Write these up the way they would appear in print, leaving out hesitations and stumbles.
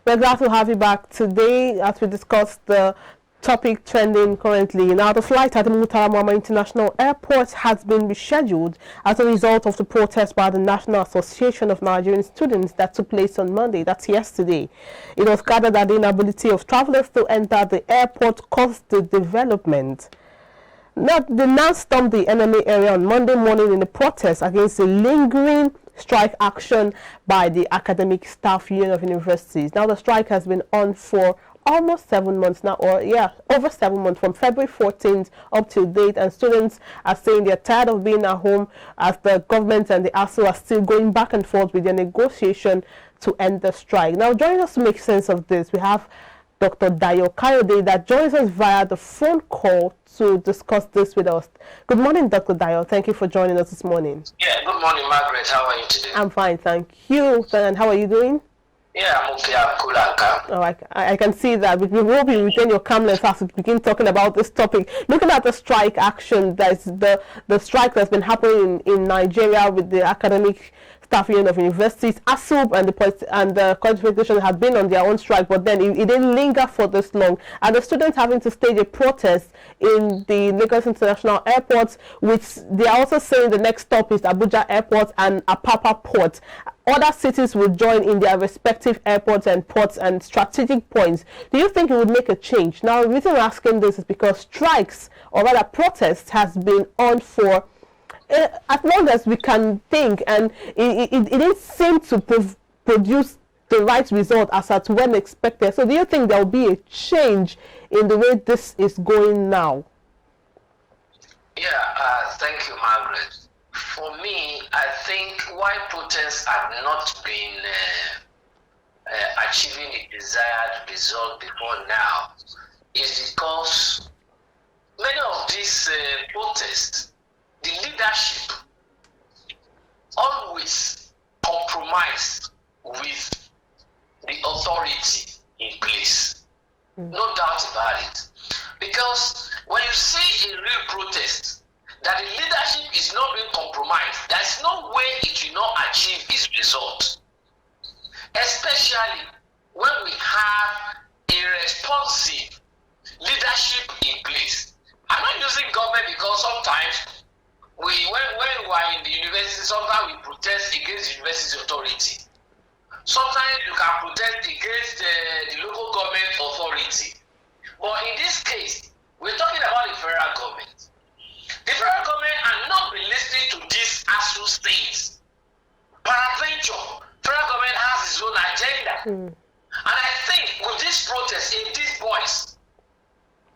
We're glad to have you back today as we discuss the topic trending currently. Now, the flight at the Murtala Muhammad International Airport has been rescheduled as a result of the protest by the National Association of Nigerian Students that took place on Monday, that's yesterday. It was gathered that the inability of travelers to enter the airport caused the development. Now, the Nans stormed the enemy area on Monday morning in a protest against the lingering strike action by the Academic Staff Union of Universities. Now, the strike has been on for almost 7 months now, over 7 months, from February 14th up to date, and students are saying they're tired of being at home as the government and the Asuu are still going back and forth with their negotiation to end the strike. Now, joining us to make sense of this, we have Dr. Dayo Kayode that joins us via the phone call to discuss this with us. Good morning, Dr. Dayo. Thank you for joining us this morning. Yeah, good morning, Margaret. How are you today? I'm fine, thank you. And how are you doing? Yeah, I'm okay. I'm cool and calm. Oh, I can see that. We hope you retain your calmness as we begin talking about this topic. Looking at the strike action, that's the strike that's been happening in Nigeria with the Academic Staff Union of Universities. Asuu and the College Federation had been on their own strike, but then it didn't linger for this long. And the students having to stage a protest in the Lagos International Airport, which they are also saying the next stop is Abuja Airport and Apapa Port. Other cities will join in their respective airports and ports and strategic points. Do you think it would make a change? Now, the reason we're asking this is because strikes, or rather protests, has been on for as long as we can think, and it didn't seem to produce the right result as at when expected. So do you think there will be a change in the way this is going now? Yeah, thank you, Margaret. For me, I think why protests have not been achieving the desired result before now is because many of these protests, the leadership always compromise with the authority in place. No doubt about it. Because when you see a real protest, that the leadership is not being compromised, there's no way it will not achieve its result. Especially when we have a responsive leadership in place. I'm not using government because sometimes when we are in the university, sometimes we protest against the university authority. Sometimes you can protest against the local government authority. But in this case, we're talking about the federal government. The federal government are not been listening to these Asuu states. Peradventure, federal government has its own agenda. And I think with this protest, if these boys,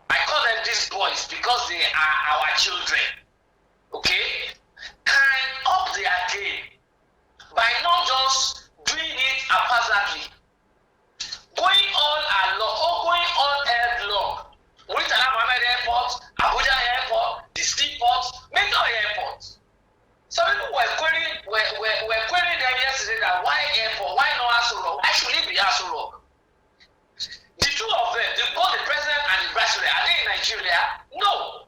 I call them these boys because they are our children, okay, can up their game by not just doing it haphazardly, going all along or going all headlong. Murtala Muhammad Airport, Abuja Airport, the seaports, major airports. Some people were querying them yesterday that why airport, why not Asuu Rock? Why should it be Asuu Rock? The two of them, both the president and the vice president, are they in Nigeria? No.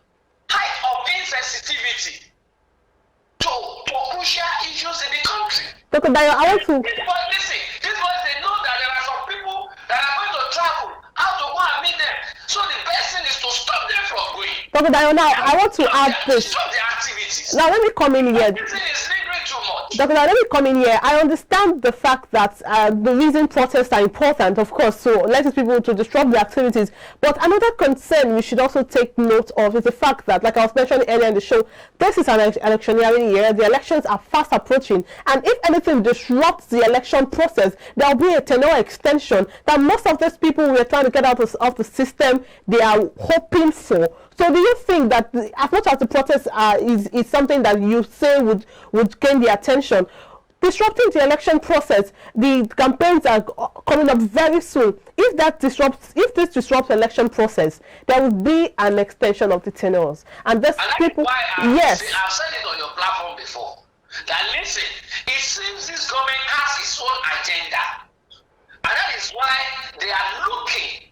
Height of insensitivity to crucial issues in the country. Dr. Dayo, I want to... Listen, these boys, they know that there are some people that are going to travel, how to go and meet them. So the best thing is to stop them from going. Dr. Dayo, now I want to add this. Stop their activities. Now let me come in here. This thing is lingering too much. Dr. Dayo, let me come in here. I understand the fact that the reason protests are important, of course, so let these people to disrupt the activities. But another concern we should also take note of is the fact that, like I was mentioning earlier in the show, this is an electioneering year. The elections are fast approaching, and if anything disrupts the election process, there will be a tenure extension that most of these people we are trying to get out of the system, they are hoping for. So do you think that as much as the protest is something that you say would gain the attention, disrupting the election process, the campaigns are coming up very soon. If this disrupts the election process, there will be an extension of the tenures. And that's people. Why yes. I've said it on your platform before. That listen, it seems this government has its own agenda, and that is why they are looking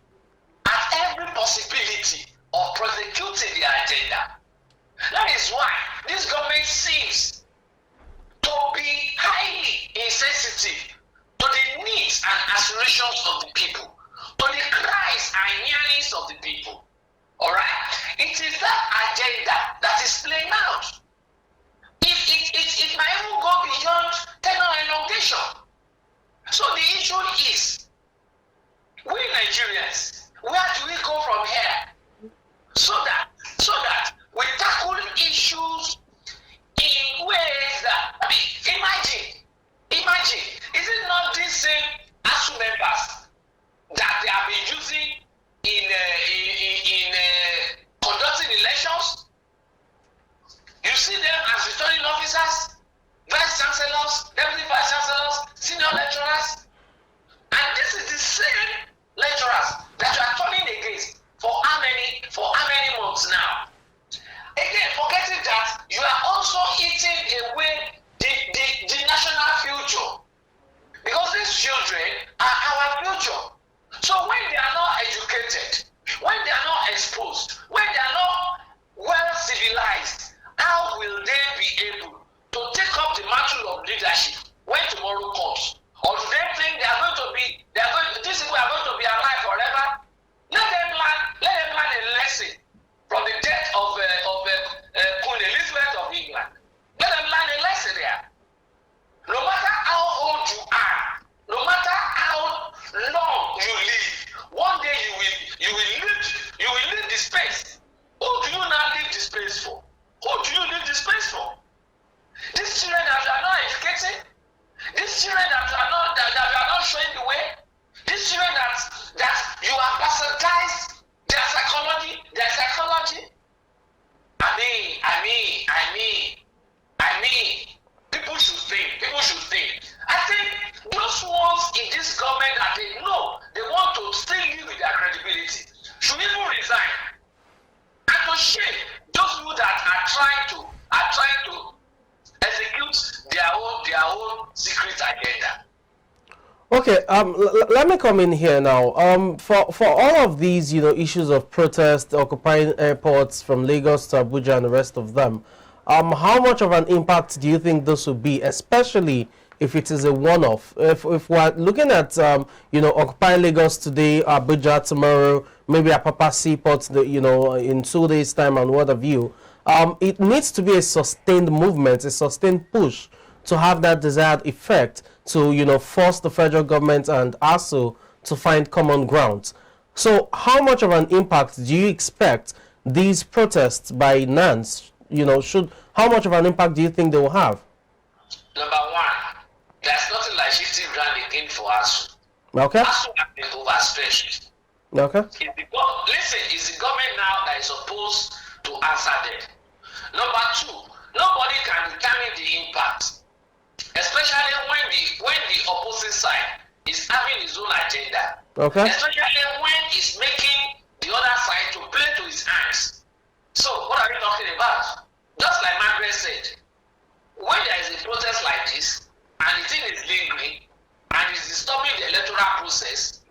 at every possibility of prosecuting their agenda. That is why this government seems to be highly insensitive to the needs and aspirations aspirations of the people, to the cries and yearnings of the people. All right? It is that agenda that is playing out. It might even go beyond tenure elongation. So the issue is, we Nigerians, where do we go from here? So that we tackle issues in ways that, I mean, imagine, is it not these same Asuu members that they have been using in conducting elections? You see them as returning officers, vice chancellors, deputy vice chancellors, senior lecturers, and this is the same lecturers that you are turning against for how many months now? Again, forgetting that you are also eating away the national future, because these children are our future. So when they are not educated, when they are not exposed, when they are not well civilized, how will they be able to take up the mantle of leadership when tomorrow comes? Or do they think these people are going to be alive forever? Let them learn a lesson from the death of Queen Elizabeth of England. Let them learn a lesson there. No matter how old you are, no matter how long you live, one day you will leave the space. Who do you now leave the space for? Who do you leave the space for? These children that you are not educating, these children that you are not showing the way, these children that you have bastardized their psychology. I mean, people should think. I think those ones in this government that they know they want to still live with their credibility should even resign. And to shame those people that are trying to execute their own secret agenda. Okay, let me come in here now. For all of these, issues of protest, occupying airports from Lagos to Abuja and the rest of them, how much of an impact do you think this will be, especially if it is a one-off? If we're looking at, occupying Lagos today, Abuja tomorrow, maybe Apapa Seaport, in 2 days' time and what have you, it needs to be a sustained movement, a sustained push to have that desired effect to, force the federal government and Asuu to find common ground. So how much of an impact do you expect these protests by Nans, how much of an impact do you think they will have? Number one, there's nothing like 50 grand again for Asuu. Okay. Asuu has been overstretched. Okay. It's the government now that is supposed to answer them. Number two, nobody can determine the impact, especially when the opposing side is having his own agenda. Okay. Especially when he's making the other side to play to his hands. So what are we talking about? Just like Margaret said, when there is a protest like this and the thing is lingering and it's disturbing the electoral process,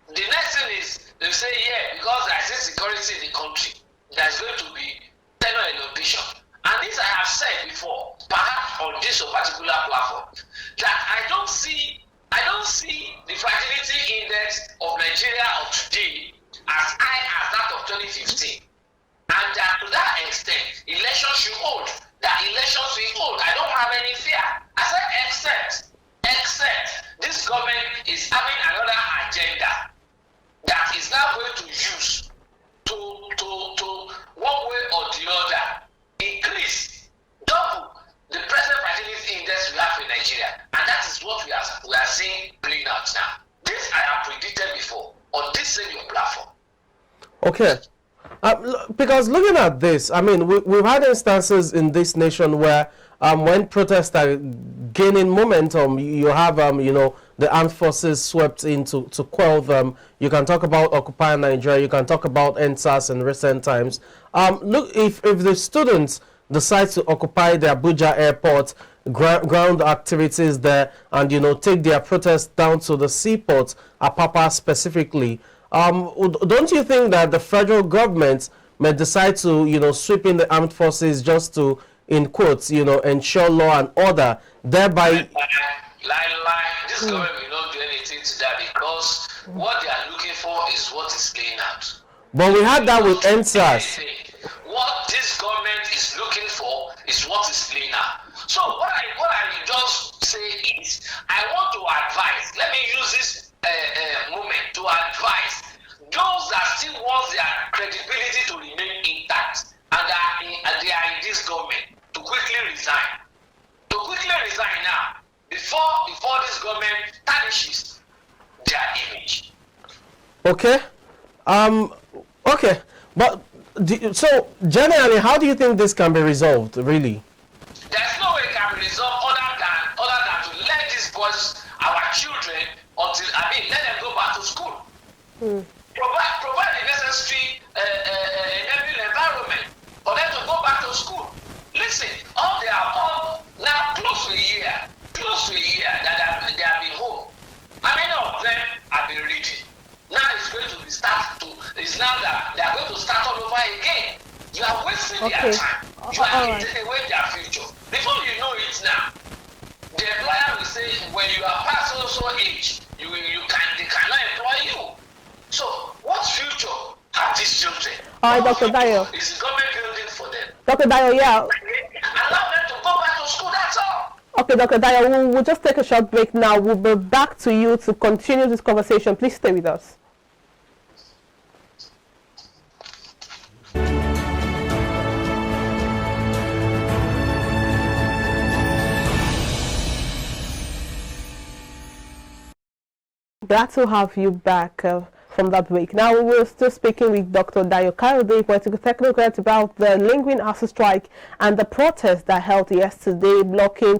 the next thing is they say, yeah, because there is insecurity in the country, there's going to be tenure elongation. And this I have said before, perhaps on this particular platform, that I don't see the fragility index of Nigeria of today as high as that of 2015. And that to that extent, elections should hold. That elections will hold. I don't have any fear. I said except this government is having another agenda that is now going to use to one way or the other increase, double the present fragility index we have in Nigeria. And that is what we are seeing playing out now. This I have predicted before on this same platform. Okay. Because looking at this, I mean, we've had instances in this nation where when protests are gaining momentum, you have, the armed forces swept in to quell them. You can talk about Occupy Nigeria. You can talk about NSAS in recent times. Look, if the students decide to occupy the Abuja airport, ground activities there, and, take their protest down to the seaport, Apapa specifically, don't you think that the federal government may decide to, sweep in the armed forces just to, in quotes, ensure law and order, thereby... This government will not do anything. anything to that because what they are looking for is what is laying out. But we had that with NSAS. What this government is looking for is what is laying out. So what I just say is, I want to advise. Let me use this moment to advise those that still want their credibility to remain intact and they are in this government to quickly resign. To quickly resign now before this government tarnishes their image. Okay. Okay. But so generally, how do you think this can be resolved? Really? There's no way it can be resolved other than to let these boys, our children, let them go back to school. Provide the necessary enabling environment for them to go back to school. Listen, they are all now close to a year that they have been home. How many of them have been reading? Now it's going to be it's now that they are going to start all over again. You are wasting their time. You are taking away their future. Before you know it now, the employer will say, when you are past also age, they cannot employ you. So, what future have these children? All right, Dr. Dayo. Is the government building for them? Dr. Dayo, yeah. Allow them to go back to school, that's all. Okay, Dr. Dayo, we'll just take a short break now. We'll be back to you to continue this conversation. Please stay with us. Glad to have you back from that break. Now we're still speaking with Dr. Dayo Kayode, political technocrat, about the lingering Asuu strike and the protest that held yesterday,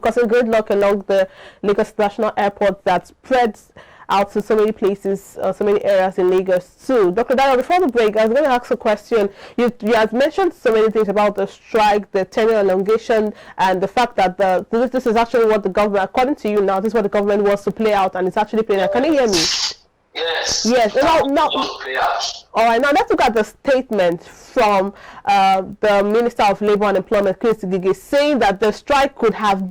causing gridlock along the Lagos National Airport that spreads out to so many places, so many areas in Lagos too. Dr. Dayo, before the break, I was going to ask a question. You had mentioned so many things about the strike, the tenure elongation, and the fact that this is actually what the government, according to you now, this is what the government wants to play out, and it's actually playing out. Can you hear me? Yes. Yes. Now, all right. Now let's look at the statement from the Minister of Labour and Employment, Chris Ngige, saying that the strike could have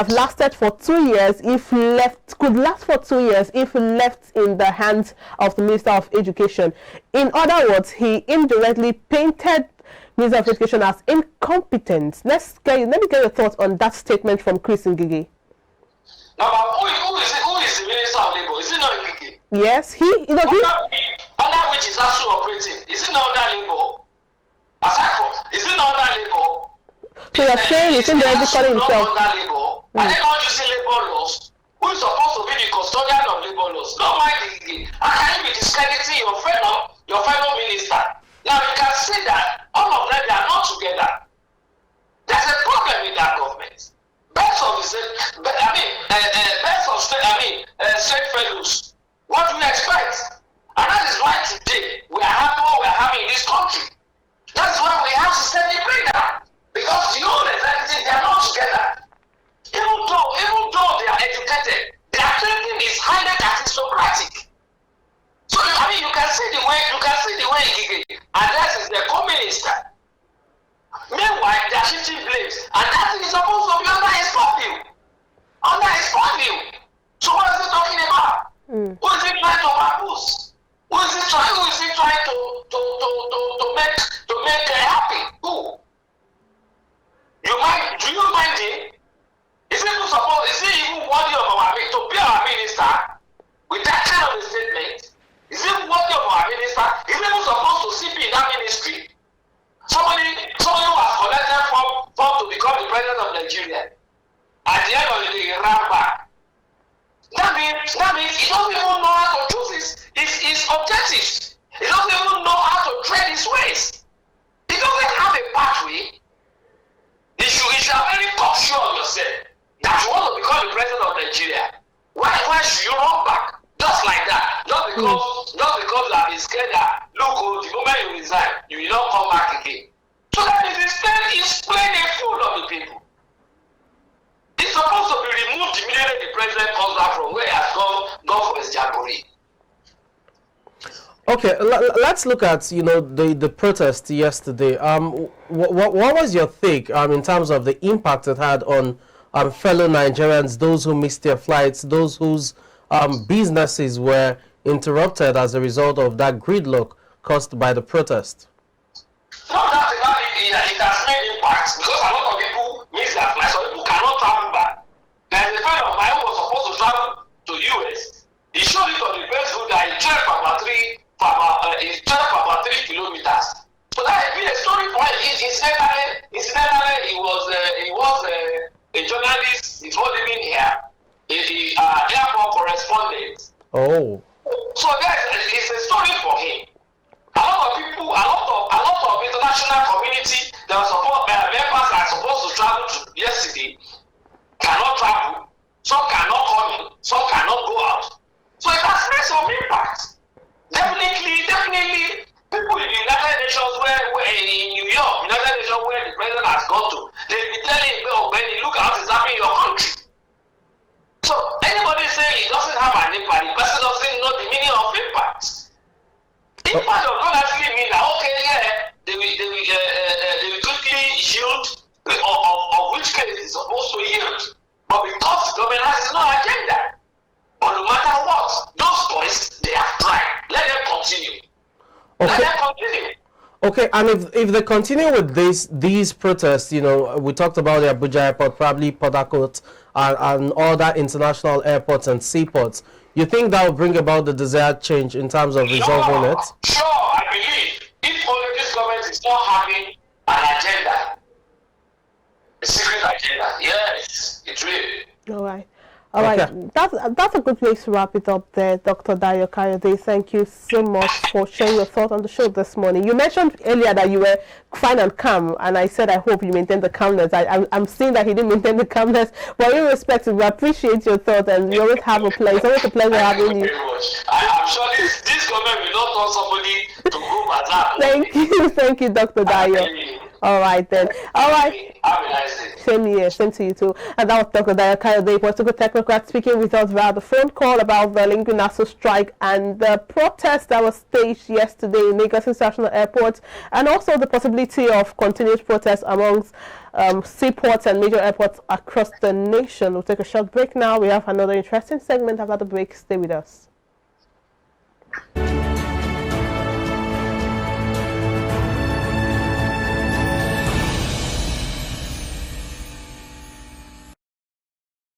lasted for 2 years if left in the hands of the Minister of Education. In other words, he indirectly painted Minister of Education as incompetent. Let me get your thoughts on that statement from Chris Ngige. Now, who is the Minister of Labour? Is it not Ngige? Yes, under which is Asuu operating? Is it not under Labour? Is it not under Labour? So you're saying he's indirectly calling himself under Labour? Are they not using labour laws? Who is supposed to be the custodian of labour laws? No, mind Ngige. How can you be discrediting your fellow minister? Now you can see that all of them, they are not together. There's a problem with that government. State fellows. What do you expect? And that is why today we are having what we are having in this country. That's why we have systemic breakdown. Because the old and everything, they are not together. Even though they are educated, their thinking is highly aristocratic. So you can see the way Ngige addresses the co-minister. Meanwhile, they are shifting blames, and that thing is supposed to be under his purview. So what is he talking about? Who is he trying to abuse? Who is he trying to make happy? Who? Do you mind him? Is he even worthy of to be our minister with that kind of a statement? Is he worthy of our minister? Is he even supposed to sit in that ministry? Somebody who has collected form to become the president of Nigeria. At the end of the day, he ran back. That means he doesn't even know how to choose his objectives. He doesn't even know how to tread his ways. He doesn't have a pathway. You should have very sure of yourself that you want to become the president of Nigeria. Why should you run back? Just like that. Just because you have been scared that, look, the moment you resign, you will not come back again. So that is playing a fool of the people. It's supposed to be removed immediately the president comes back from where he has gone for his jamboree. Okay, let's look at the protest yesterday. What was your take in terms of the impact it had on fellow Nigerians, those who missed their flights, those whose businesses were interrupted as a result of that gridlock caused by the protest. No, that's about it. It has made impacts because a lot of people miss that. Like some people cannot travel back. There's a friend of mine who was supposed to travel to US. He showed it on the Facebook that he traveled for about 3 kilometers. So that has been a story for him. Incidentally, he was a journalist. He's not living here. He's the airport correspondent. Oh. So guys, it's a story for him. A lot of people, a lot of international community that are members are supposed to travel to yesterday cannot travel. Some cannot come in. Some cannot go out. So it has made some impact. Definitely, people in the United Nations, where in New York, United Nations, where the president has gone to, they'll be telling him, oh, Benny, look at what is happening in your country. So anybody saying he doesn't have an impact, the person doesn't know the meaning of impact. Impact does not actually mean that, okay, yeah, they will quickly yield of which case is supposed to yield. But because the government has no agenda, but no matter what, those boys, they have tried. Let them continue. Okay. Let them continue. Okay, and if they continue with these protests, you know, we talked about the Abuja airport, probably Port Harcourt, and other international airports and seaports, you think that will bring about the desired change in terms of resolving it? Sure, I believe. If only this government is not having an agenda, a secret agenda, yes, it will. All right. All right, Okay. that's a good place to wrap it up there, Dr. Dayo Kayode. Thank you so much for sharing your thoughts on the show this morning. You mentioned earlier that you were fine and calm, and I said I hope you maintain the calmness. I'm seeing that he didn't maintain the calmness, but irrespective, we appreciate your thoughts, and you always have a pleasure. It's always a pleasure having you. I'm sure this government will not want somebody to go at that. Thank you, Dr. Dayo. All right then. All right. Have a nice day. Same here, same to you too. And that was Dr. Dayo Kayode, political technocrat, speaking with us via the phone call about the Lincoln Asuu strike and the protest that was staged yesterday in Lagos International Airport, and also the possibility of continued protests amongst seaports and major airports across the nation. We'll take a short break now. We have another interesting segment after the break. Stay with us.